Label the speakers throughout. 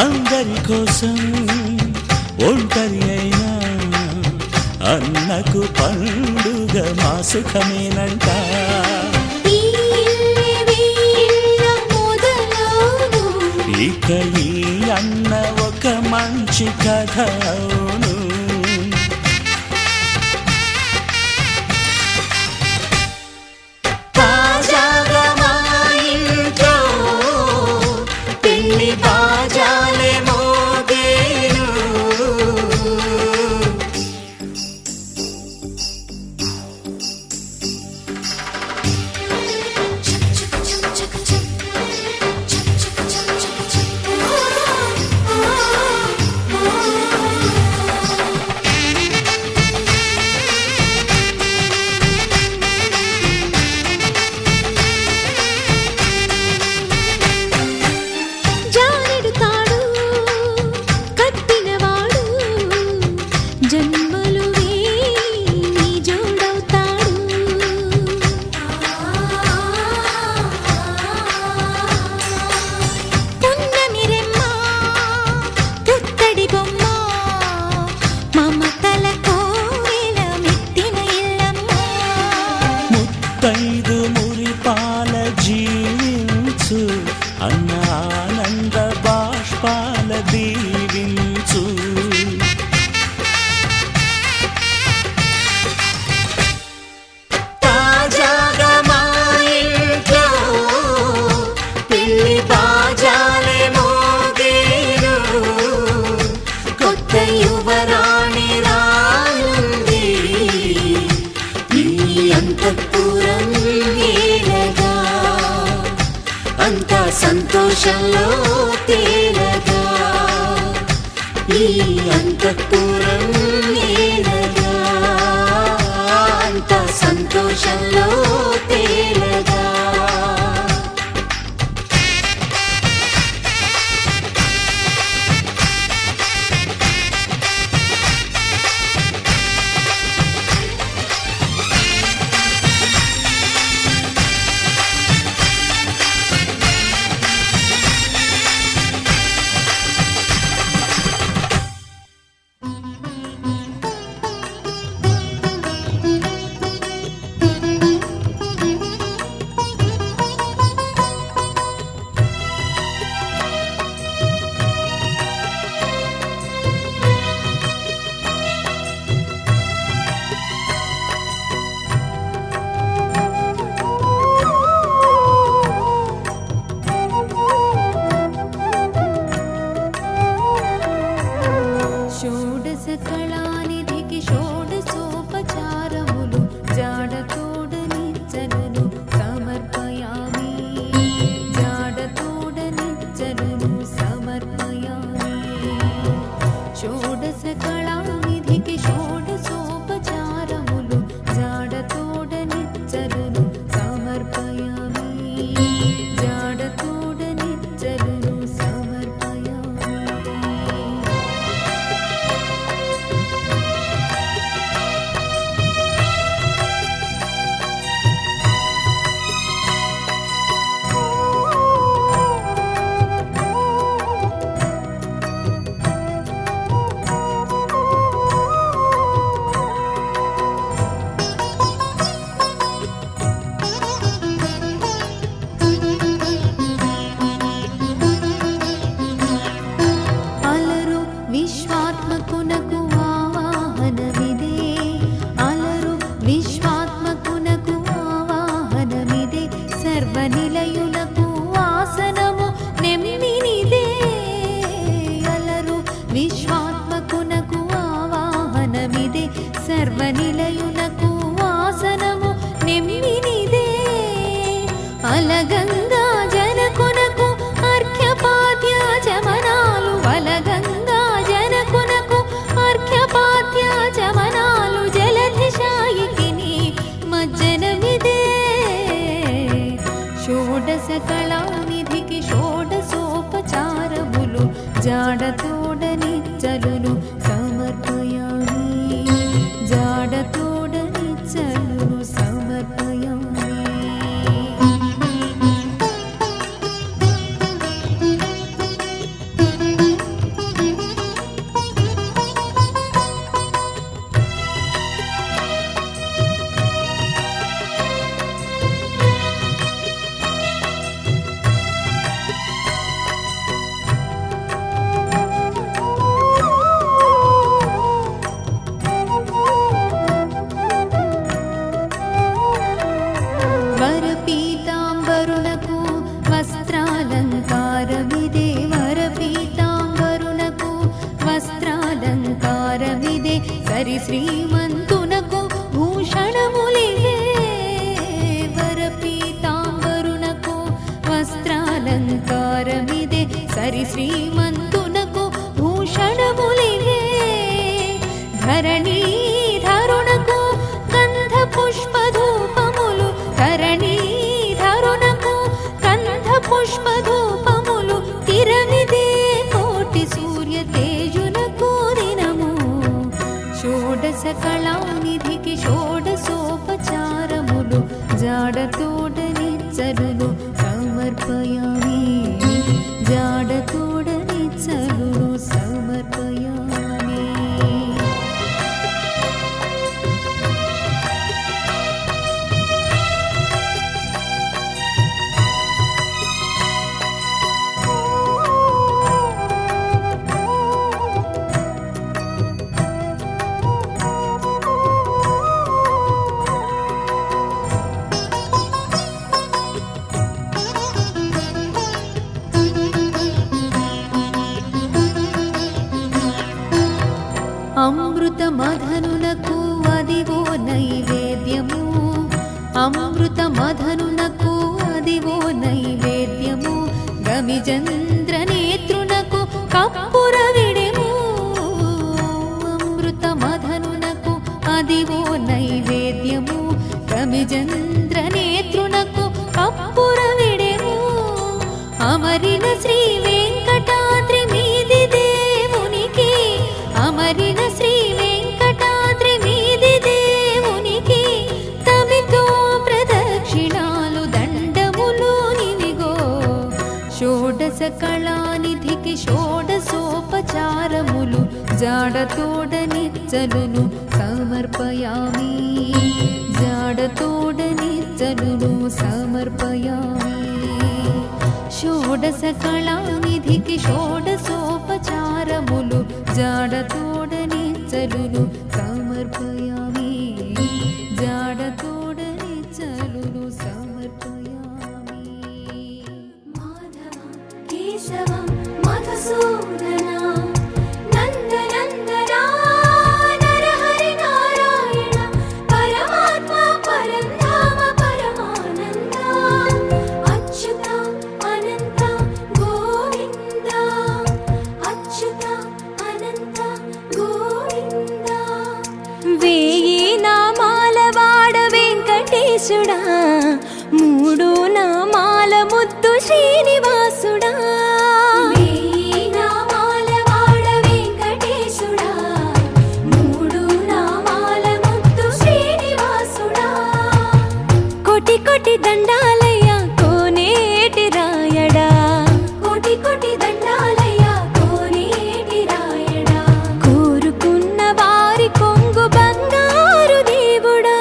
Speaker 1: అందరి కోసం ఒంటరి అయినా అన్నకు పండుగ మా సుఖమేనంట. ఇక ఈ అన్న ఒక మంచి కథ అవును. తాజాగా మా ఇంట్లో పెళ్లి బాజాలే మోగేను. సంతోషంలో తేలగా ఈ అంతఃపురం ఏలగా అంత సంతోషంలో తేలగా
Speaker 2: కళానిధికి షోడశోపచారములు జాడతోడనిచ్చలును సమర్పయామి జాడతోడనిచ్చలును సమర్పయామి షోడశ కళానిధికి షోడశోపచారములు జాడతోడనిచ్చలును సమర్పయామి జాడతోడనిచ్చలును సమర్పయామి విశ్వాత్మకునకు ఆవాహనమిదే అలరు విశ్వాత్మకునకు ఆవాహనమిదే సర్వనిలయులకు ఆసనము నెమ్మినిదే అలరు విశ్వాత్మకునకు ఆవాహనమిదే సర్వనిలయులకు ఆసనము నెమ్మినిదే అలగంగా జనకునకు అర్ఘ్యపాద్యాచమనాలు అలగంగా జనకునకు అర్ఘ్యపాద్యాచమనాలు జలధిశాయికిని మజ్జనమిదే షోడశ కళానిధికి షోడశోపచారములు జాడతోడనిచ్చలును సమర్పయామి జాడతోడనిచ్చలును సమర్పయామి వరపీతాంబరునకు వస్త్రాలంకారమిదే వరపీతాంబరునకు వస్త్రాలంకారమిదే సరి శ్రీమంతునకు భూషణములివే వరపీతాంబరునకు వస్త్రాలంకారమిదే సరి శ్రీమంతునకు భూషణములివే ధరణీధరునకు గంధ పుష్పధూపములు ధరణీధరునకు గంధ పుష్పధూపములు తిరమిదే కోటి సూర్య తేజునకు దినము షోడశ కళానిధికి షోడశోపచారములు జాడతోడనిచ్చలును సమర్పయామి జాడతోడనిచ్చలును సమర్పయామి అమృత మధనునకు అదివో నైవేద్యము అమృత మధనునకు అదివో నైవేద్యము కమిజంద్ర నేత్రునకు కప్పుర విడెము అమృత మధనునకు అదివో నైవేద్యము కమిజంద్ర నేత్రునకు కప్పుర విడెము అమరిన శ్రీ వెంకటాద్రి మీది దేవునికి అమరిన శ్రీ వెంకటాద్రి మీది దేవునికి తమితో ప్రదక్షిణాలు దండములు నివిగో షోడశ కళానిధికి షోడశోపచారములు జాడతోడనిచ్చలును సమర్పయామి జాడతోడనిచ్చలును సమర్పయామి షోడశ కళానిధికి షోడశోపచారములు జాడతోడనిచ్చలును సమర్పయామి జాడతోడనిచ్చలును సమర్పయామి
Speaker 1: మాధవ కేశవ మధుసూదన నందనందన నరహరి నారాయణ పరమాత్మ పరంధామ పరమానంద అచ్యుత అనంత గోవింద అచ్యుత అనంత గోవింద
Speaker 3: వేయి నామాల వాడ వెంకటేశుడా మూడు నామాల ముద్దు శ్రీనివాసుడా
Speaker 1: వేయి నామాల వాడ వెంకటేశుడా మూడు నామాల ముద్దు శ్రీనివాసుడా
Speaker 3: కోటి కోటి దండాలయ్య కోనేటి రాయడా
Speaker 1: కోటి కోటి దండాలయ్య కోనేటి రాయడా
Speaker 3: కోరుకున్న వారి కొంగు బంగారు దేవుడా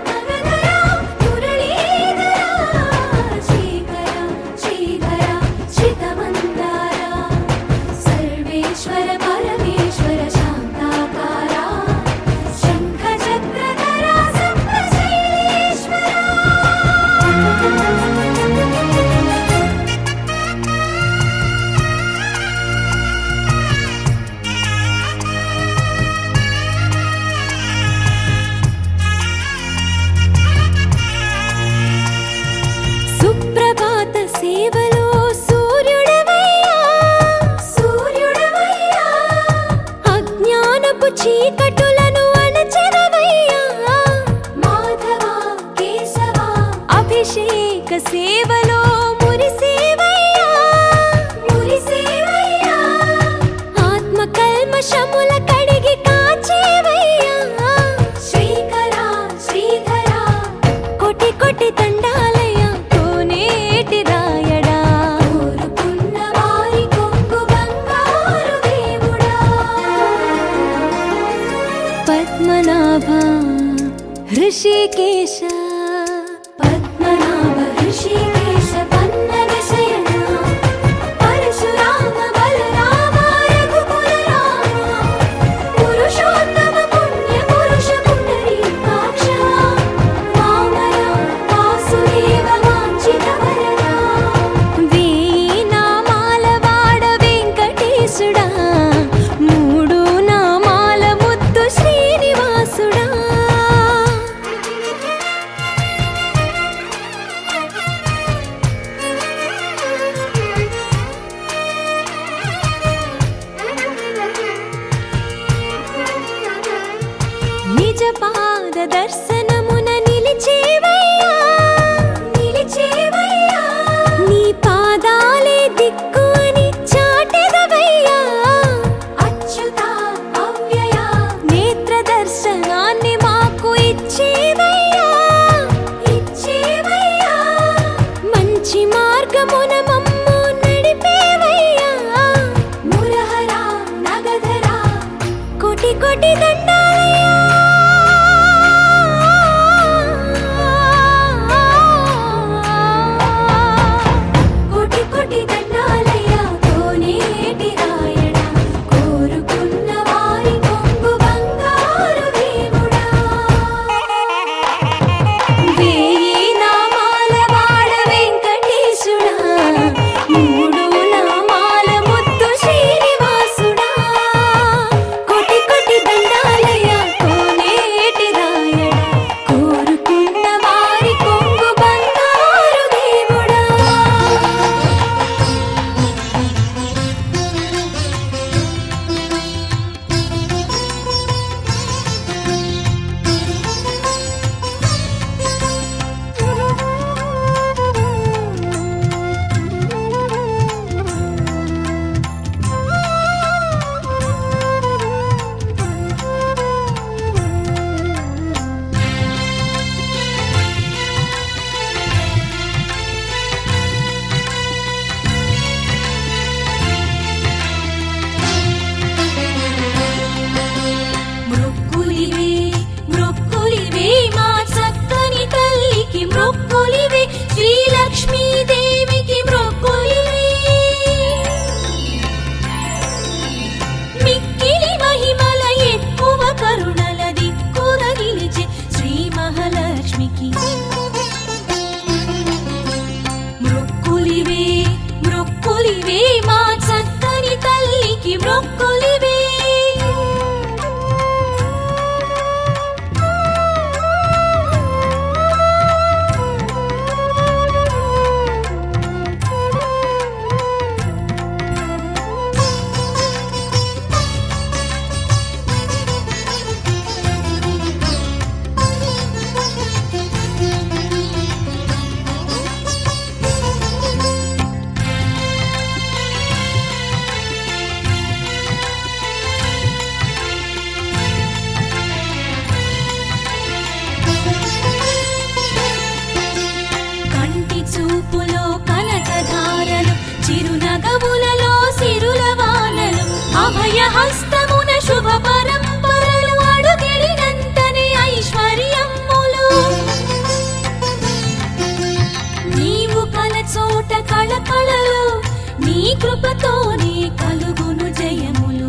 Speaker 1: నగధరా మురళీధరా శ్రీకర శ్రీధర శ్రితమందార సర్వేశ్వర పరమేశ్వర శాంతాకార శంఖ చక్రధర సప్తశైలేశ్వర
Speaker 3: సుప్రభాత సేవలో సూర్యుడవయ్యా
Speaker 1: సూర్యుడవయ్యా
Speaker 3: అజ్ఞానపు చీకటులను అణచెదవయ్యా
Speaker 1: మాధవ కేశవ
Speaker 3: అభిషేక సేవలో మురిసేవయ్యా
Speaker 1: మురిసేవయ్యా
Speaker 3: ఆత్మ కల్మషముల కడిగి కాచేవయ్యా
Speaker 1: శ్రీకర శ్రీధర
Speaker 3: కోటి కోటి దండాలయ్య కోనేటి రాయడా
Speaker 1: కోరుకున్న వారి కొంగు బంగారు దేవుడా
Speaker 3: పద్మనాభ హృషికేశ
Speaker 1: పద్మనాభ ఋషికేశ పన్నగ శయన పరశురామ బలరామ రఘుకుల రామ పురుషోత్తమ పుణ్య పురుష పుండరీకాక్ష వామన వాసుదేవ వాంఛిత వరద
Speaker 3: వేయి నామాల వాడ వెంకటేశుడా మూడు నామాల ముద్దు శ్రీనివాసుడా
Speaker 1: మొక్కులివే మా చక్కని తల్లికి మొక్కులివే కంటి చూపులో కనకధారలు చిరునగవులలో సిరుల వానలు అభయ హస్తమున శుభ పరంపరలు అడుగెడినంతనే ఐశ్వర్యములు నీవు కల చోట కళకళలు నీ కృపతోనే కలుగును జయములు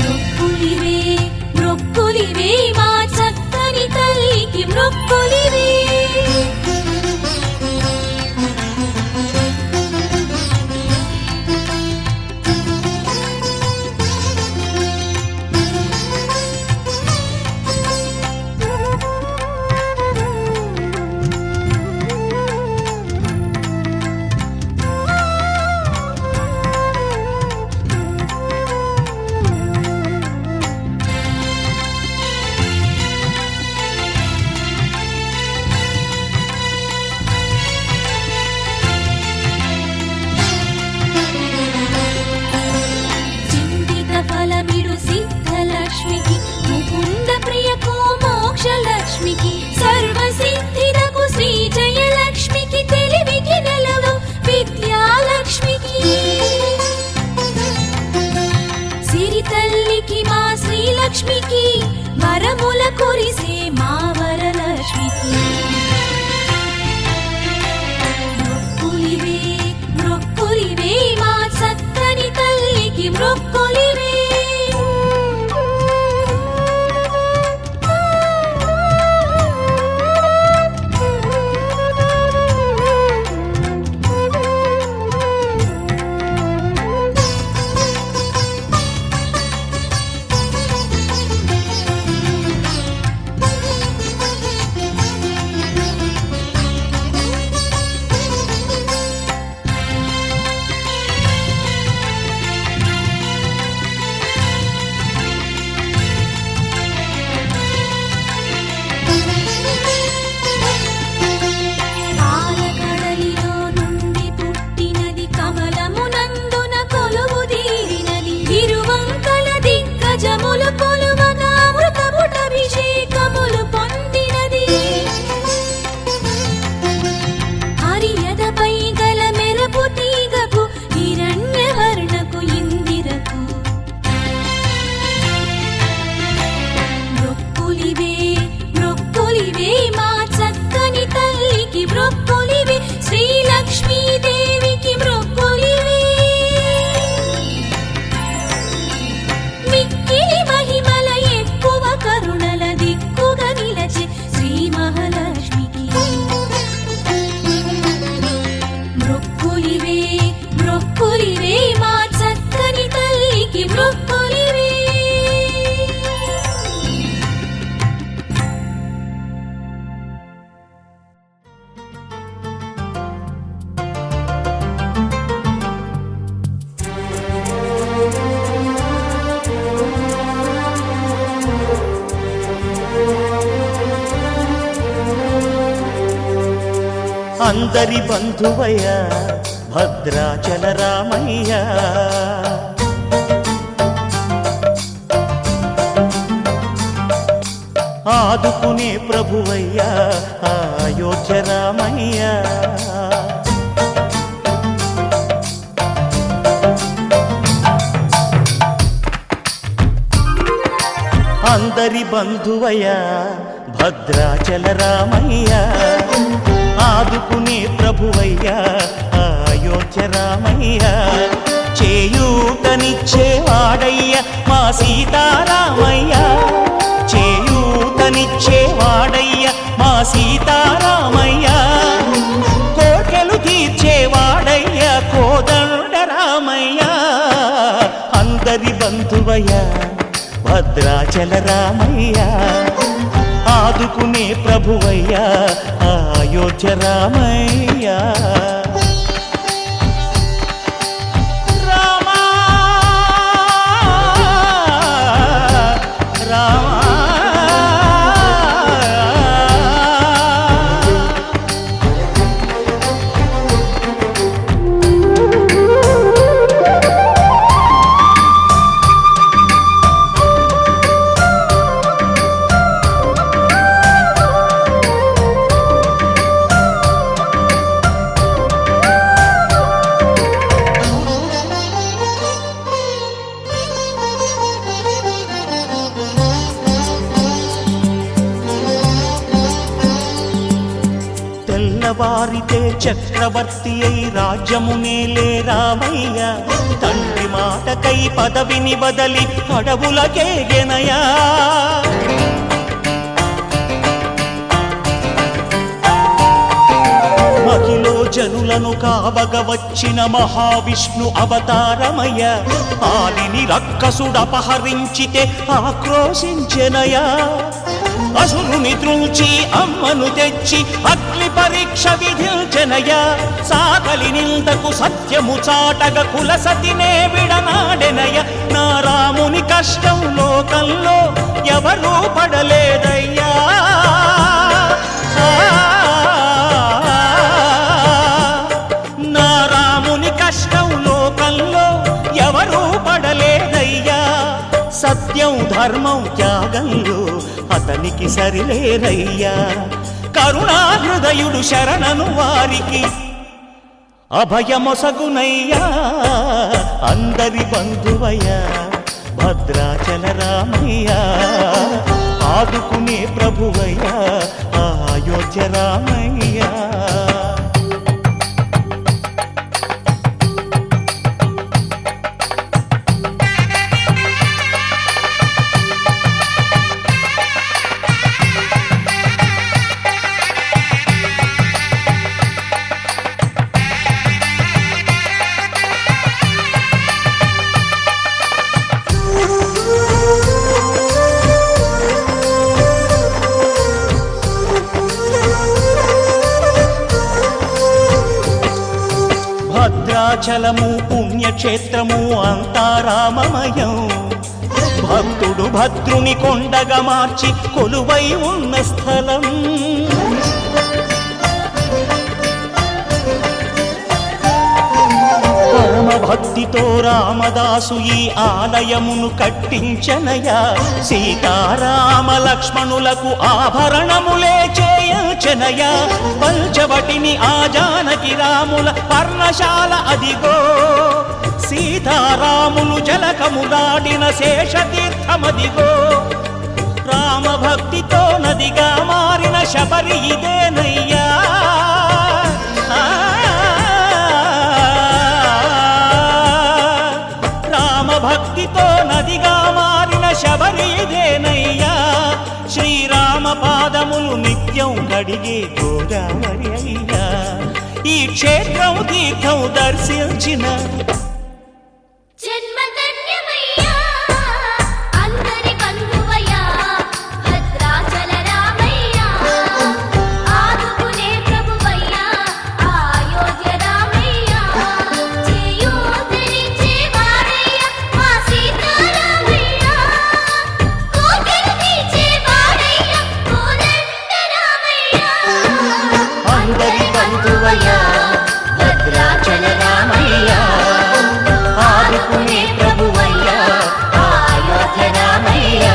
Speaker 1: మొక్కులివే మొక్కులివే మా చక్కని తల్లికి మొక్కులివే చింతిత ఫలమిడు సిద్ధలక్ష్మికి ముకుంద ప్రియకు మోక్షలక్ష్మికి సర్వసిద్ధిదకు శ్రీ జయలక్ష్మికి తెలివికి నెలవు విద్యాలక్ష్మికి సిరి తల్లికి మా శ్రీలక్ష్మికి వరముల కురిసే మా వరలక్ష్మికి మొక్కులివే మొక్కులివే మా చక్కని తల్లికి మొక్కులివే పాలకడలిలో నుండి పుట్టినది కమలమునందున కొలువు తీరినది ఇరువంకల దిగ్గజములు కొలువగా అమృతపుటభిషేకములు పొందినది హరియదపై గల మెరపు తీగకు హిరణ్యవర్ణకు ఇందిరకు మొక్కులివే మొక్కులివే మా చక్కని తల్లికి మొక్కులివే శ్రీలక్ష్మీదేవికి మొక్కులివే మిక్కిలి మహిమల ఎక్కువ కరుణల దిక్కుగా నిలచే శ్రీ మహాలక్ష్మికి మొక్కులివే మొక్కులివే మా చక్కని తల్లికి మొక్కులివే
Speaker 4: అందరి బంధువయ్య భద్రాచల రామయ్య ఆదుకునే ప్రభువయ్య అయోధ్య రామయ్య అందరి బంధువయ్య భద్రాచల రామయ్య ఆదుకునే ప్రభువయ్య అయోధ్య రామయ్య చేయూతనిచ్చేవాడయ్య మా సీతారామయ్య చేయూతనిచ్చేవాడయ్య మా సీతారామయ్య కోర్కెలు తీర్చే వాడయ్య కోదండ రామయ్య అందరి బంధువయ్య భద్రాచల రామయ్య ఆదుకునే ప్రభువయ్య అయోధ్య రామయ్య తెల్లవారితే చక్రవర్తి అయి రాజ్యమునేలే రామయ్య తండ్రి మాటకై పదవిని బదలి అడవులకేగెనయా మహిలో జనులను కావగ వచ్చిన మహావిష్ణు అవతారమయ్య ఆలిని రక్కసుడపహరించితే ఆక్రోశించెనయా అసురుని త్రుంచి అమ్మను తెచ్చి అగ్ని పరీక్ష విధించెనయ సాకలి నిందకు సత్యము చాటగ కులసతినే విడనాడెనయ నా రాముని కష్టం లోకంలో ఎవరూ పడలేదయ్యా నా రాముని కష్టం లోకంలో ఎవరూ పడలేదయ్యా సత్యం ధర్మం త్యాగంలో అతనికి సరిలేరయ్యా కరుణా హృదయుడు శరణను వారికి అభయమొసగునయ్యా అందరి బంధువయ్యా భద్రాచల రామయ్య ఆదుకునే ప్రభువయ్యా అయోధ్య రామయ్య భద్రాచలము పుణ్యక్షేత్రము అంతా రామమయం భక్తుడు భద్రుని కొండగా మార్చి కొలువై ఉన్న స్థలం పరమ భక్తితో రామదాసు ఈ ఆలయమును కట్టించనయా సీతారామ లక్ష్మణులకు ఆభరణములే చేయించనయా పంచవటిని ఆ జానకి రాముల పర్ణశాల అదిగో సీతారాములు జలకములాడిన శేషతీర్థమదిగో రామభక్తితో నదిగా మారిన శబరి ఇదేనయ్యా భక్తితో నదిగా మారిన శబరి ఇదేనయ్యా శ్రీరామ పాదములు నిత్యం కడిగే గోదావరి అయ్యా ఈ క్షేత్రం తీర్థం దర్శించిన భద్రాచల రామయ్య ఆదుకునే ప్రభువయ్యా అయోధ్య రామయ్య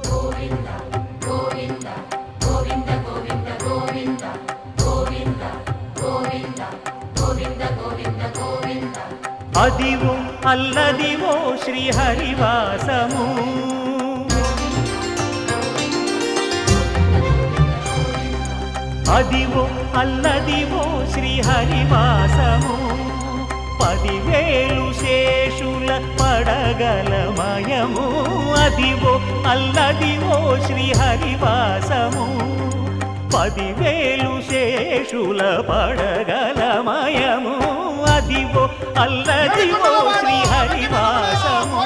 Speaker 4: గోవింద గోవింద గోవింద గోవింద గోవింద గోవింద గోవింద గోవింద గోవింద గోవింద అదివో అల్లదివో శ్రీహరివాసము అదివో అల్లదివో శ్రీహరివాసము
Speaker 5: 10,000 శేషుల పడగలమయము అదివో అల్లదివో శ్రీహరివాసము 10,000 శేషుల పడగలమయము అదివో అల్లదివో శ్రీహరివాసము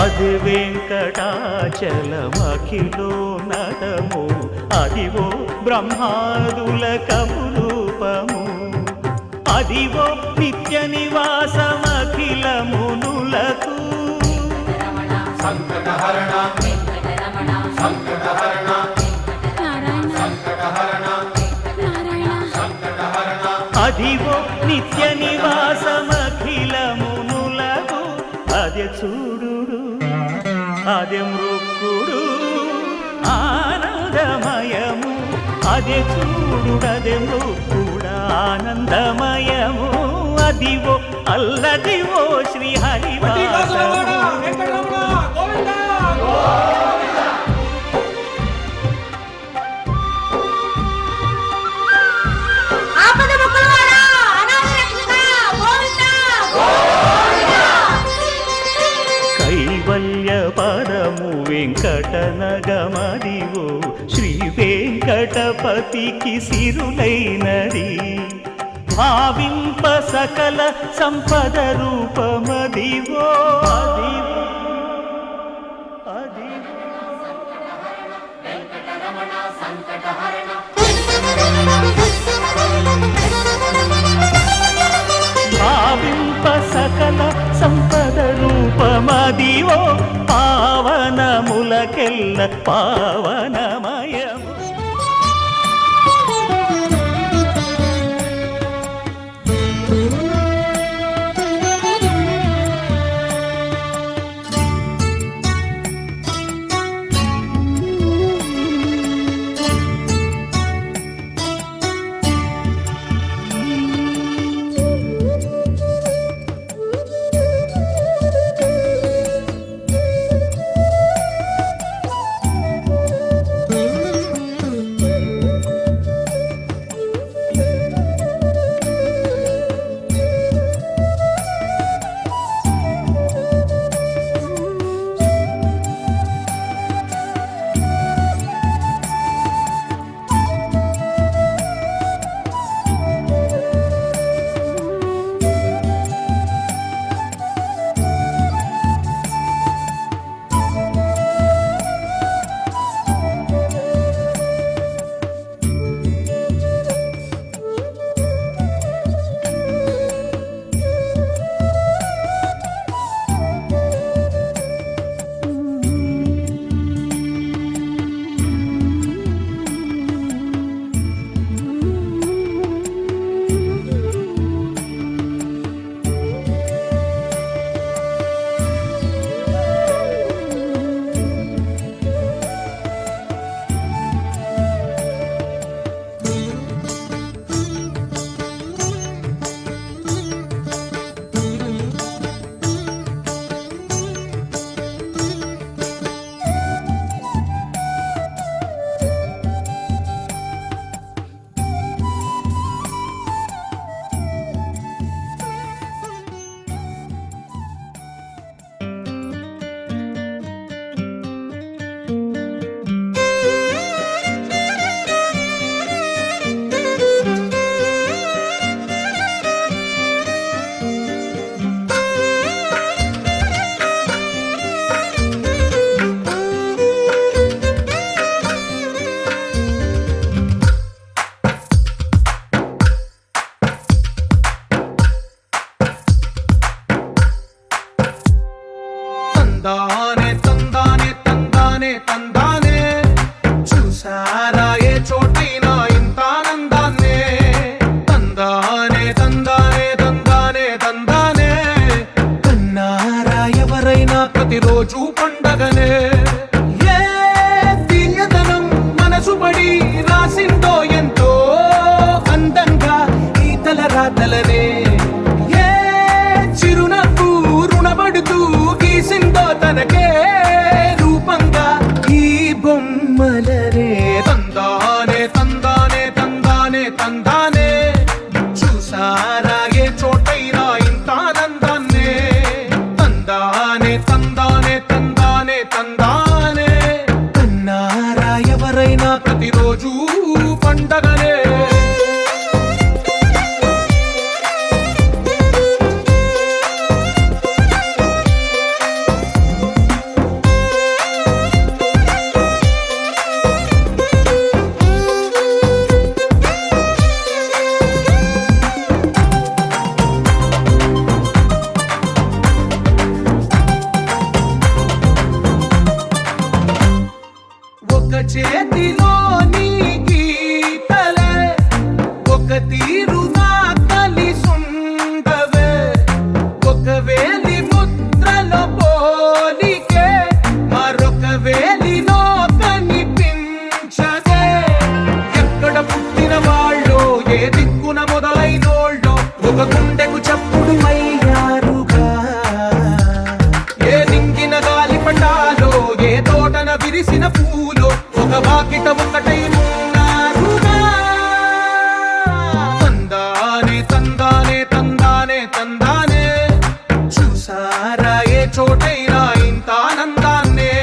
Speaker 5: అది వెంకటాచలమఖిలో నటము అదివో బ్రహ్మాదుల కపురూపము అదివో నిత్య నివాసమఖిల మునులకు
Speaker 4: సంకటహరణ సంకటహరణ సంకటహరణ సంకటహరణ
Speaker 5: అదివో నిత్య నివాసమఖిల మునులకు అదే చూడు అదే మృక్కుడు ఆనందమయము అదే చూడుడదే మృక్కుడు ఆనందమయము అదివో అల్లదివో శ్రీహరివాసము కైవల్య పదము వెంకటనగమదివో శ్రీ వెంకటపతికి సిరులైనది భావింప సకల సంపద రూపమదివో అదివో భావింప సకల సంపద రూపమదివో పావనములకెల్ల పావనమయము
Speaker 6: ప్రతిరోజు పండగనే. ఒక చేతిలో నీ గీతలే ఒక తీరుగా కలిసుండవే, ఒక వేలి ముద్రలో పోలికే మరొక వేలిలో కనిపించదే. ఎక్కడ పుట్టిన వాళ్ళో ఏ దిక్కున మొదలైనోళ్ళో ఒక గుండెకు చప్పుడు అయ్యారుగా. ఏ దింగిన గాలి పటాలో ఏ తోటన విరిసిన పూలో ఒక వాకిట ఒకటై ఉన్నారుగా. తందానే తందానే తందానే తందానే, చూసారా ఏ చోటైనా ఇంత ఆనందాన్నే.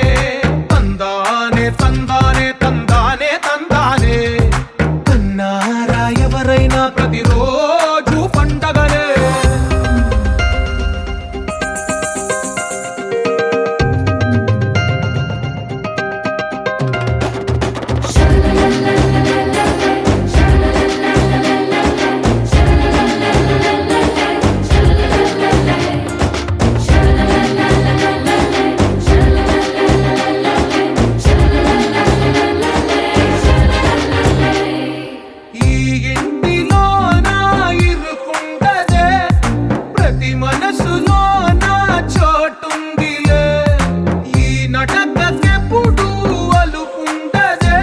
Speaker 6: తందానే తందానే తందానే తందానే, కన్నారా ఎవరైనా ప్రతిరోజు పండగనే. ఈ ఇంటిలో నా ఇరుకుండదే, ప్రతి మనసులో నా చోటుందిలే. ఈ నటకెప్పుడు అలుపుండదే,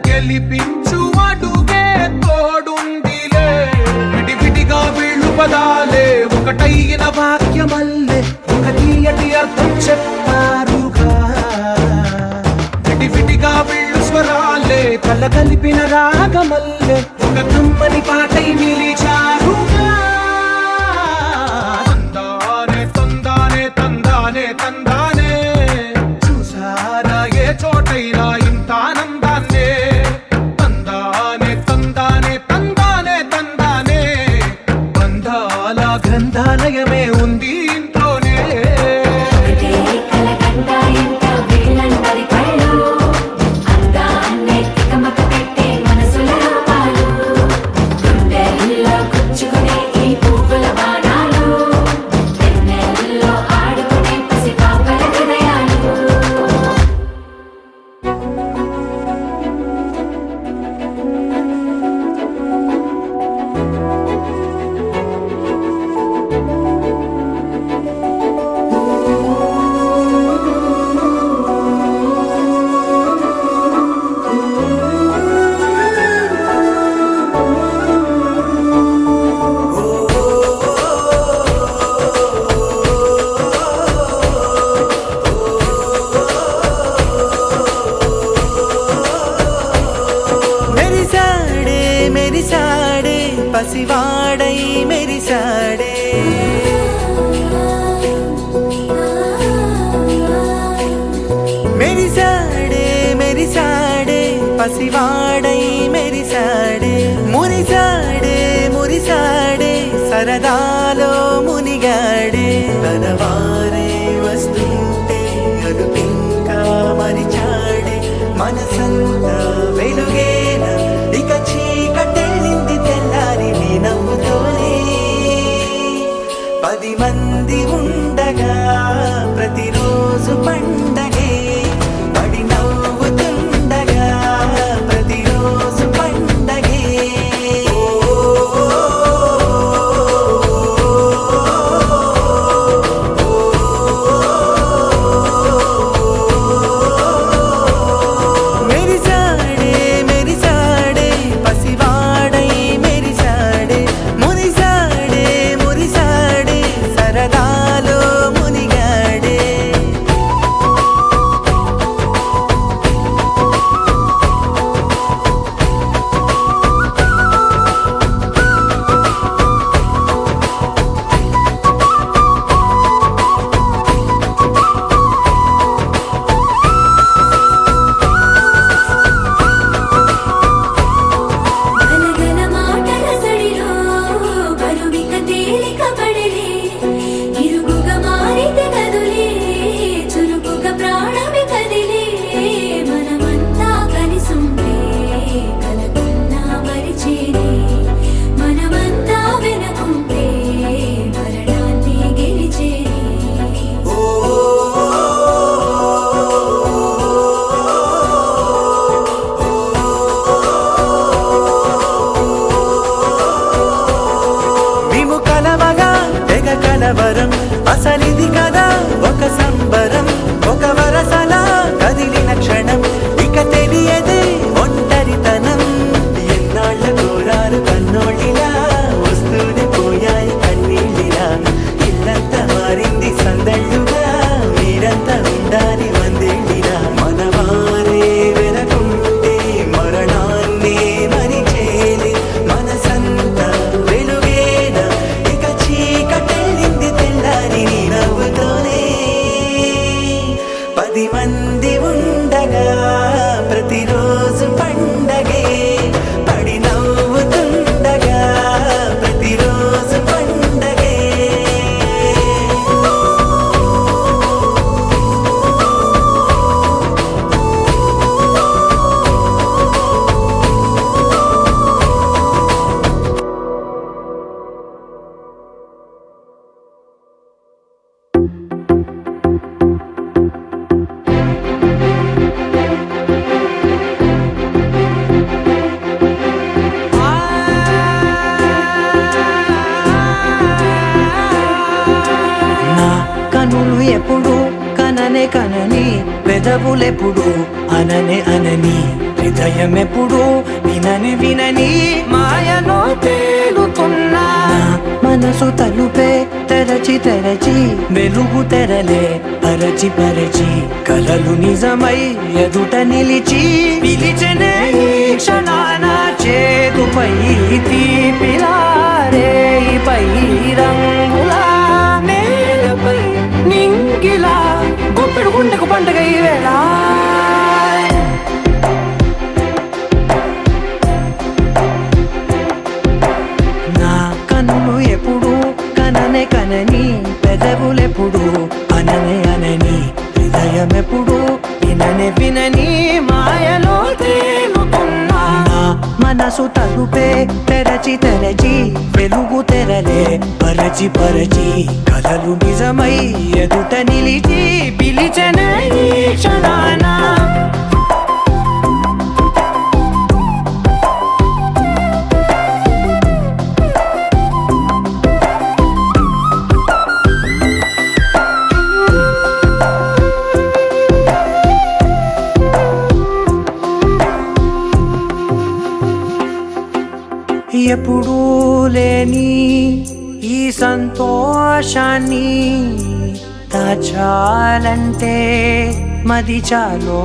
Speaker 6: గెలిపించు అడుగే తోడుందిలే. విడివిడిగా వీళ్ళు పదాలే ఒకటైన వాక్యమల్లే ఒక తీయటి అర్థం చెప్పారుగా. విడివిడిగా వీళ్ళు స్వరాలే కల కలిపిన రాగమల్లే ఒక కమ్మని పాటై నిలిచారుగా. తందానే తందానే తందానే తందానే, చూసారా ఏ చోటైనా ఇంత ఆనందాన్నే. తందానే తందానే తందానే తందానే, బంధాల గ్రంథాలయమే ఉంది ఇంట్లోనే.
Speaker 7: మెరిసాడే మెరిసాడే పసివాడై మెరిసాడే, మెరిసాడే మెరిసాడే పసివాడై మెరిసాడే. మురిసాడే మురిసాడే సరదాలో మునిగాడే, తనవారే వస్తుంటే అదుపింకా మరిచాడే. మనసంతా వెలుగేన ఇక చీకటెళ్ళింది తెల్లారి నీ నవ్వుతోనే. 10 మంది ఉండగా ప్రతిరోజు పండగే, పడి నవ్వుతుండగా ప్రతిరోజు పండగే. మెరిసాడే కలవరం అసలిది కదా ఒక సంబరం ఒక వరసలా కదిలిన క్షణం ఇక తెలియదే ఒంటరితనం ఎన్నాళ్ళ కోరారు కన్నోళ్ళిలా వస్తూనే పోయాయి కన్నీళ్ళిలా ఇల్లంతా మారింది సందళ్ళుగా మీరంతా ఉండాలి వందేళ్ళిలా మనవారే వెనకుంటే మరణాన్నే మరిచేలే మనసంతా వెలుగేన ఇక చీకటెళ్ళింది తెల్లారి నీ నవ్వుతోనే 10 మంది ఉండగా ప్రతిరోజు పండగే పడి నవ్వుతుండగా ప్రతిరోజు పండగే నా కనులు ఎప్పుడు కననే కనని పెదవులెప్పుడు అననే అనని హృదయం ఎప్పుడు వినని వినని మాయలో తేలుతున్నా మనసు తలుపే తెరచి తెరచి వెలుగు తెరలే పరచి పరచి కలలు నిజమై ఎదుట నిలిచి పిలిచనే ఈ క్షణాన చేతుపై తీపిలారే పై రంగులా నేలపై నింగిలా గుప్పెడు గుండెకు పండుగ ఈ వేళ నా కన్నులు ఎప్పుడు కననే కనని పెదవులెప్పుడు అననే అనని హృదయం ఎప్పుడు విననే వినని మాయలో తేలుతున్నా నా మనసు తలుపే తెరచి తెరచి వెలుగు తెరలే పరచి పరచి కలలు నిజమై ఎదుట నిలిచి పిలిచనే ఈ క్షణాన ఎప్పుడూ లేని ఈ సంతోషాన్ని దాచాలంటే మది చాలో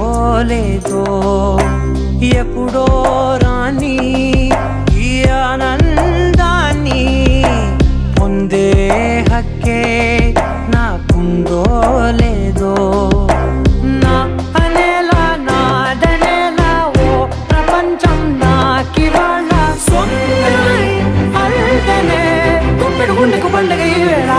Speaker 7: లేదో ఎప్పుడో రాని ఈ ఆనందాన్ని పొందే హక్కే నాకుందో లేదో నా అనేలా నాదనేలా ఓ ప్రపంచం నాకివాళ్ళ సొంతమై అల్దనే గుప్పెడు గుండెకు పండుగ ఈ వేళ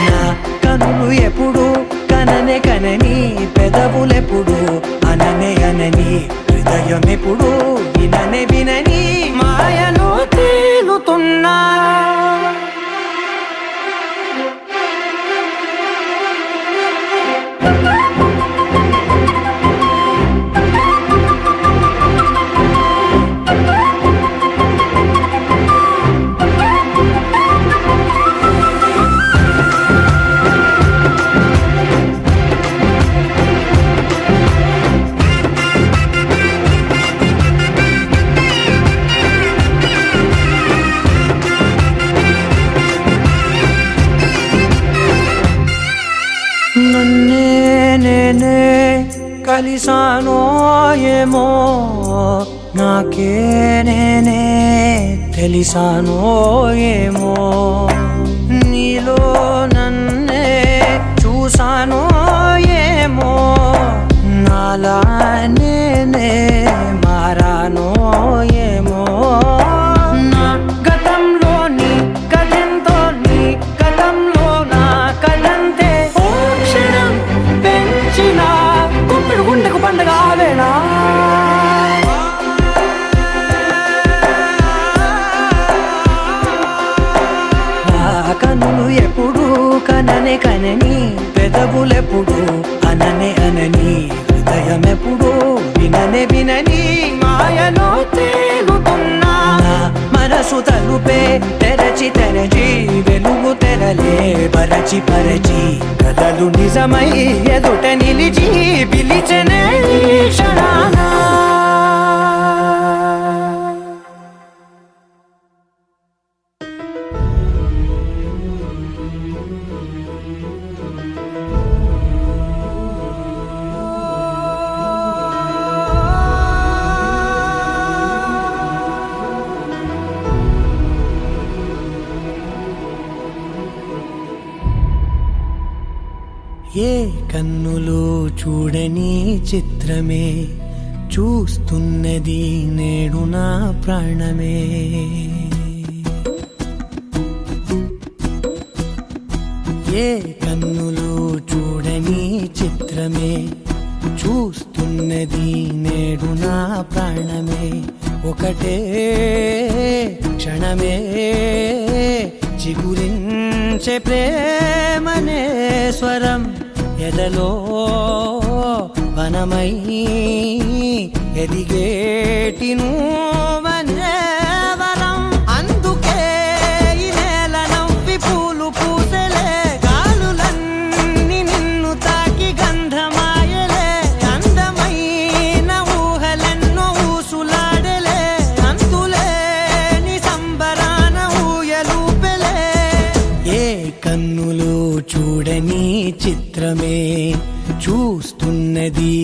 Speaker 7: నా కనులు ఎప్పుడు కననే కనని పెదవులెప్పుడు అననే అనని హృదయం ఎప్పుడు విననే వినని మాయలో తేలుతున్నా నన్నే నేనే కలిసానో ఏమో నాకే నేనే తెలిసానో ఏమో నీలో నన్నే చూసానో ఏమో నాలా నేనే మారానో ఏమో నా గతంలోని కథంతో నీ గతంలో నా కథంతే ఓ క్షణం పెంచిన గుప్పెడు గుండెకు పండుగ వేళ కనులు ఎప్పుడు కననే కనని పెదవులెప్పుడు అననే అనని హృదయం ఎప్పుడు విననే వినని మాయలో తేలుతున్నా మనసు మనసు తలుపే తెరచి తెరచి వెలుగు తెరలే పరచి పరచి కలలు నిజమై ఎదుట నిలిచి పిలిచెనే క్షణానా ఏ కన్నులు చూడని చిత్రమే చూస్తున్నది నేడు నా ప్రాణమే ఏ కన్నులు చూడని చిత్రమే చూస్తున్నది నేడు నా ప్రాణమే ఒకటే క్షణమే చిగురించే ప్రేమనే స్వరం ఎదలో వనమై ఎదిగేటి నువ్వనే వరం అందుకే ఈ నేల నవ్వి పూలు పూసలే గాలులన్నీ నిన్ను తాకి గంధమాయలే అందమైన ఊహలెన్నో ఊసులాడలే అంతులేని సంబరాన ఊయలూపెలే ఏ కన్నులు చూడని చిత్రమే చూస్తున్నది